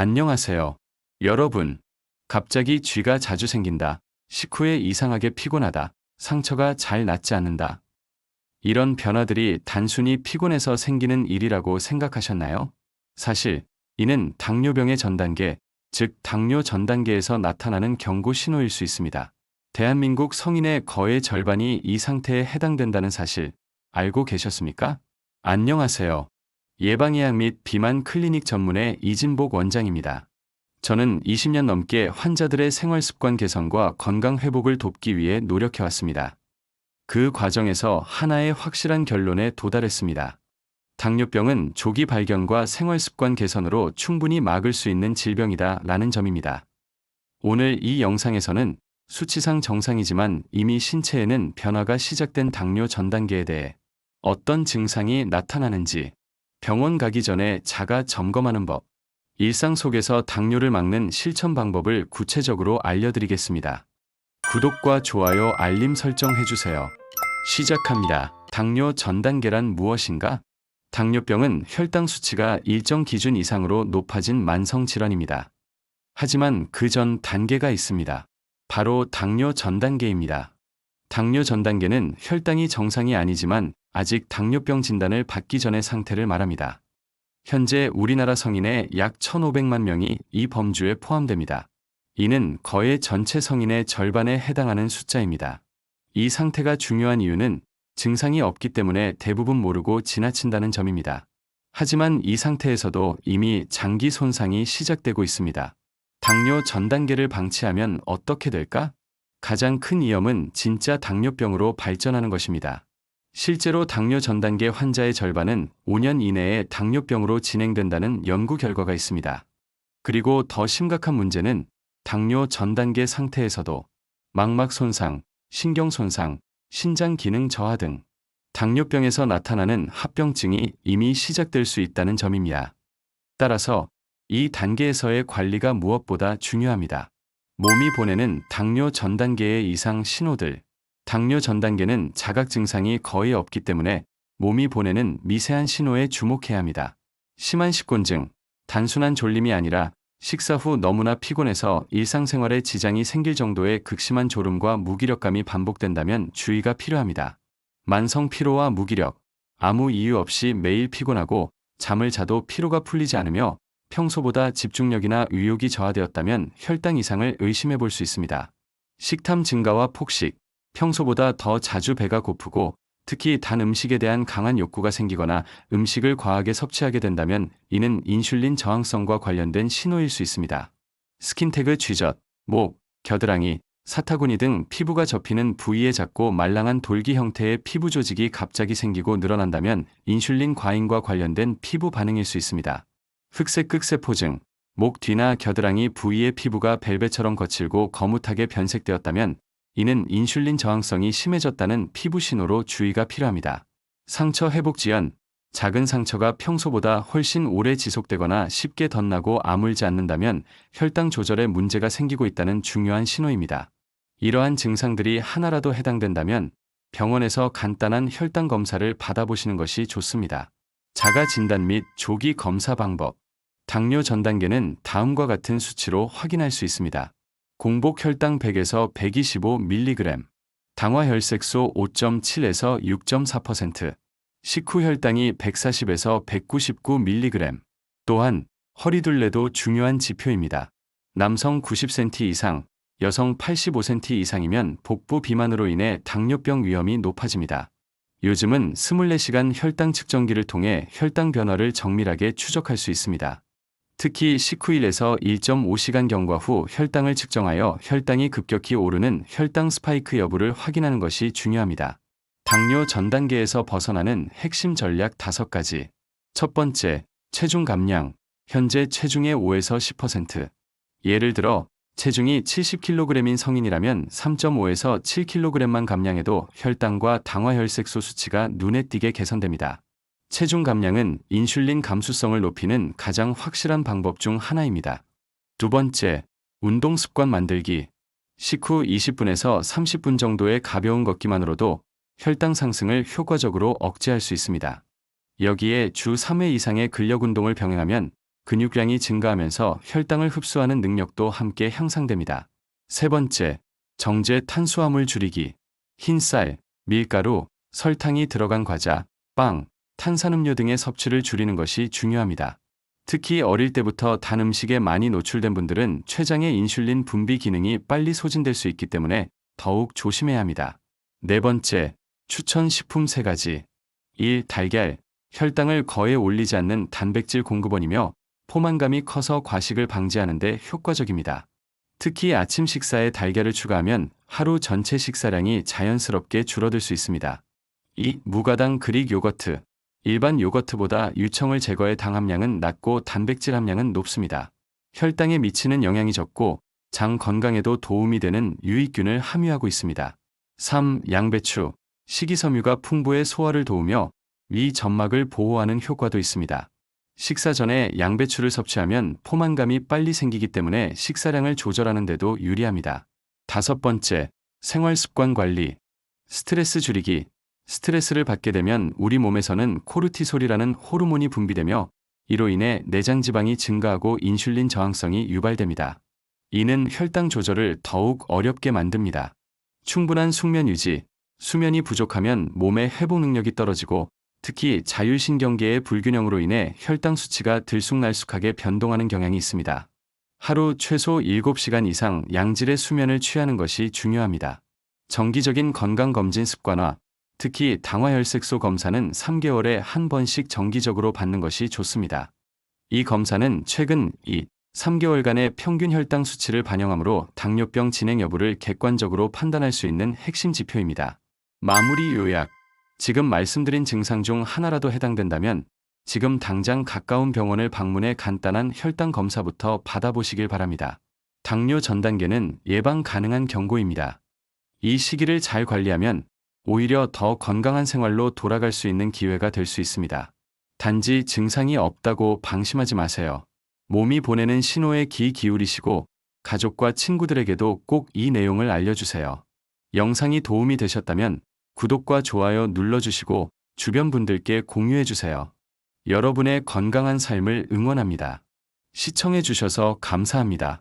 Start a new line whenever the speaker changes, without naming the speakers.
안녕하세요. 여러분, 갑자기 쥐가 자주 생긴다. 식후에 이상하게 피곤하다. 상처가 잘 낫지 않는다. 이런 변화들이 단순히 피곤해서 생기는 일이라고 생각하셨나요? 사실, 이는 당뇨병의 전 단계, 즉 당뇨 전 단계에서 나타나는 경고 신호일 수 있습니다. 대한민국 성인의 거의 절반이 이 상태에 해당된다는 사실 알고 계셨습니까? 안녕하세요. 예방예학 및 비만 클리닉 전문의 이진복 원장입니다. 저는 20년 넘게 환자들의 생활 습관 개선과 건강 회복을 돕기 위해 노력해왔습니다. 그 과정에서 하나의 확실한 결론에 도달했습니다. 당뇨병은 조기 발견과 생활 습관 개선으로 충분히 막을 수 있는 질병이다 라는 점입니다. 오늘 이 영상에서는 수치상 정상이지만 이미 신체에는 변화가 시작된 당뇨 전 단계에 대해 어떤 증상이 나타나는지, 병원 가기 전에 자가 점검하는 법, 일상 속에서 당뇨를 막는 실천 방법을 구체적으로 알려드리겠습니다. 구독과 좋아요, 알림 설정 해주세요. 시작합니다. 당뇨 전 단계란 무엇인가? 당뇨병은 혈당 수치가 일정 기준 이상으로 높아진 만성 질환입니다. 하지만 그 전 단계가 있습니다. 바로 당뇨 전 단계입니다. 당뇨 전 단계는 혈당이 정상이 아니지만 아직 당뇨병 진단을 받기 전의 상태를 말합니다. 현재 우리나라 성인의 약 1,500만 명이 이 범주에 포함됩니다. 이는 거의 전체 성인의 절반에 해당하는 숫자입니다. 이 상태가 중요한 이유는 증상이 없기 때문에 대부분 모르고 지나친다는 점입니다. 하지만 이 상태에서도 이미 장기 손상이 시작되고 있습니다. 당뇨 전 단계를 방치하면 어떻게 될까? 가장 큰 위험은 진짜 당뇨병으로 발전하는 것입니다. 실제로 당뇨 전 단계 환자의 절반은 5년 이내에 당뇨병으로 진행된다는 연구 결과가 있습니다. 그리고 더 심각한 문제는 당뇨 전 단계 상태에서도 망막 손상, 신경 손상, 신장 기능 저하 등 당뇨병에서 나타나는 합병증이 이미 시작될 수 있다는 점입니다. 따라서 이 단계에서의 관리가 무엇보다 중요합니다. 몸이 보내는 당뇨 전 단계의 이상 신호들. 당뇨 전 단계는 자각 증상이 거의 없기 때문에 몸이 보내는 미세한 신호에 주목해야 합니다. 심한 식곤증, 단순한 졸림이 아니라 식사 후 너무나 피곤해서 일상생활에 지장이 생길 정도의 극심한 졸음과 무기력감이 반복된다면 주의가 필요합니다. 만성 피로와 무기력, 아무 이유 없이 매일 피곤하고 잠을 자도 피로가 풀리지 않으며 평소보다 집중력이나 의욕이 저하되었다면 혈당 이상을 의심해 볼 수 있습니다. 식탐 증가와 폭식, 평소보다 더 자주 배가 고프고 특히 단 음식에 대한 강한 욕구가 생기거나 음식을 과하게 섭취하게 된다면 이는 인슐린 저항성과 관련된 신호일 수 있습니다. 스킨태그 쥐젖, 목, 겨드랑이, 사타구니 등 피부가 접히는 부위에 작고 말랑한 돌기 형태의 피부 조직이 갑자기 생기고 늘어난다면 인슐린 과잉과 관련된 피부 반응일 수 있습니다. 흑색 극세포증, 목 뒤나 겨드랑이 부위의 피부가 벨벳처럼 거칠고 거뭇하게 변색되었다면 이는 인슐린 저항성이 심해졌다는 피부 신호로 주의가 필요합니다. 상처 회복 지연, 작은 상처가 평소보다 훨씬 오래 지속되거나 쉽게 덧나고 아물지 않는다면 혈당 조절에 문제가 생기고 있다는 중요한 신호입니다. 이러한 증상들이 하나라도 해당된다면 병원에서 간단한 혈당 검사를 받아보시는 것이 좋습니다. 자가 진단 및 조기 검사 방법. 당뇨 전 단계는 다음과 같은 수치로 확인할 수 있습니다. 공복 혈당 100에서 125mg, 당화 혈색소 5.7에서 6.4%, 식후 혈당이 140에서 199mg. 또한 허리둘레도 중요한 지표입니다. 남성 90cm 이상, 여성 85cm 이상이면 복부 비만으로 인해 당뇨병 위험이 높아집니다. 요즘은 24시간 혈당 측정기를 통해 혈당 변화를 정밀하게 추적할 수 있습니다. 특히 식후 1에서 1.5시간 경과 후 혈당을 측정하여 혈당이 급격히 오르는 혈당 스파이크 여부를 확인하는 것이 중요합니다. 당뇨 전 단계에서 벗어나는 핵심 전략 5가지. 첫 번째, 체중 감량. 현재 체중의 5에서 10%. 예를 들어 체중이 70kg인 성인이라면 3.5에서 7kg만 감량해도 혈당과 당화혈색소 수치가 눈에 띄게 개선됩니다. 체중 감량은 인슐린 감수성을 높이는 가장 확실한 방법 중 하나입니다. 두 번째, 운동 습관 만들기. 식후 20분에서 30분 정도의 가벼운 걷기만으로도 혈당 상승을 효과적으로 억제할 수 있습니다. 여기에 주 3회 이상의 근력 운동을 병행하면 근육량이 증가하면서 혈당을 흡수하는 능력도 함께 향상됩니다. 세 번째, 정제 탄수화물 줄이기. 흰쌀, 밀가루, 설탕이 들어간 과자, 빵, 탄산음료 등의 섭취를 줄이는 것이 중요합니다. 특히 어릴 때부터 단 음식에 많이 노출된 분들은 췌장의 인슐린 분비 기능이 빨리 소진될 수 있기 때문에 더욱 조심해야 합니다. 네 번째, 추천 식품 3가지. 1. 달걀, 혈당을 거의 올리지 않는 단백질 공급원이며 포만감이 커서 과식을 방지하는 데 효과적입니다. 특히 아침 식사에 달걀을 추가하면 하루 전체 식사량이 자연스럽게 줄어들 수 있습니다. 2. 무가당 그릭 요거트. 일반 요거트보다 유청을 제거해 당 함량은 낮고 단백질 함량은 높습니다. 혈당에 미치는 영향이 적고 장 건강에도 도움이 되는 유익균을 함유하고 있습니다. 3. 양배추. 식이섬유가 풍부해 소화를 도우며 위 점막을 보호하는 효과도 있습니다. 식사 전에 양배추를 섭취하면 포만감이 빨리 생기기 때문에 식사량을 조절하는 데도 유리합니다. 5번째, 생활습관 관리. 스트레스 줄이기. 스트레스를 받게 되면 우리 몸에서는 코르티솔이라는 호르몬이 분비되며 이로 인해 내장 지방이 증가하고 인슐린 저항성이 유발됩니다. 이는 혈당 조절을 더욱 어렵게 만듭니다. 충분한 숙면 유지. 수면이 부족하면 몸의 회복 능력이 떨어지고 특히 자율신경계의 불균형으로 인해 혈당 수치가 들쑥날쑥하게 변동하는 경향이 있습니다. 하루 최소 7시간 이상 양질의 수면을 취하는 것이 중요합니다. 정기적인 건강검진 습관화, 특히 당화혈색소 검사는 3개월에 한 번씩 정기적으로 받는 것이 좋습니다. 이 검사는 최근 3개월간의 평균 혈당 수치를 반영하므로 당뇨병 진행 여부를 객관적으로 판단할 수 있는 핵심 지표입니다. 마무리 요약. 지금 말씀드린 증상 중 하나라도 해당된다면 지금 당장 가까운 병원을 방문해 간단한 혈당 검사부터 받아보시길 바랍니다. 당뇨 전 단계는 예방 가능한 경고입니다. 이 시기를 잘 관리하면 오히려 더 건강한 생활로 돌아갈 수 있는 기회가 될 수 있습니다. 단지 증상이 없다고 방심하지 마세요. 몸이 보내는 신호에 귀 기울이시고 가족과 친구들에게도 꼭 이 내용을 알려주세요. 영상이 도움이 되셨다면 구독과 좋아요 눌러주시고 주변 분들께 공유해주세요. 여러분의 건강한 삶을 응원합니다. 시청해주셔서 감사합니다.